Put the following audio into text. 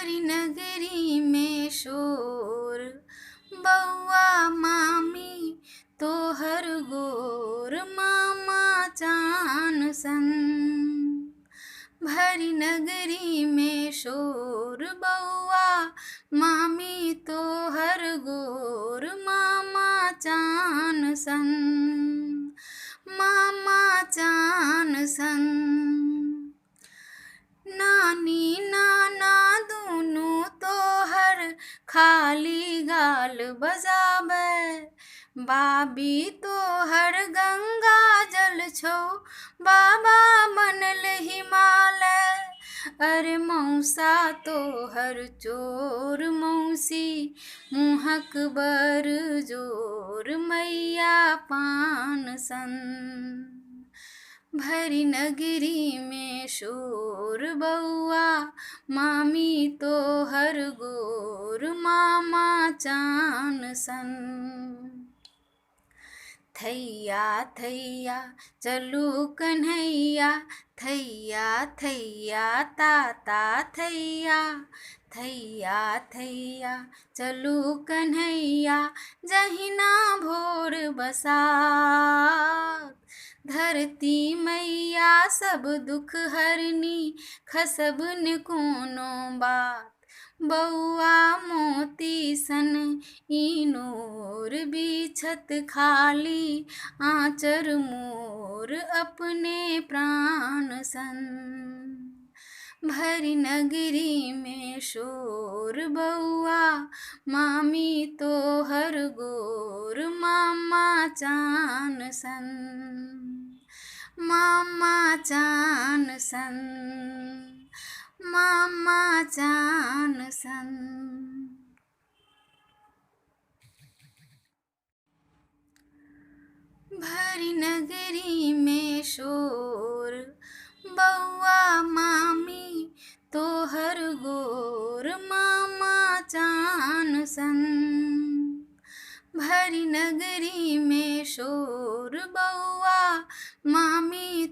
भरी नगरी में शोर, बउआ मामी तोहर गोर, मामा चान सन। भरी नगरी में शोर, बउआ मामी तोहर गोर, मामा चान सन, मामा चान सन। नानी नाना दूनु तोहर खाली गाल बजाबै, बाबी तोहर गंगा जल छौ, बाबा बनल हिमालय। अरे मौसा तोहर चोर, मौसी मुहक बर जोर, मैया पान सन। भरी नगरी में शोर, बउआ मामी तोहर गोर, मामा चान सन। थैया थैया चलू कन्हैया, थैया थैया ताता थैया, थैया थैया चलू कन्हैया, जहिना भोर बसात। धरती मैया सब दुख हरनी, खसब न कोनो बात। बउआ मोती सन इनोर, बिछत खाली आँचर मोर, अपने प्राण सन। भरी नगरी में शोर, बउआ मामी तोहर गोर, मामा चान सन, मामा चान सन, मामा चान सन। भरी नगरी में शोर, बउआ मामी तोहर गोर, मामा चान सन। भरी नगरी में शोर, बउआ मामी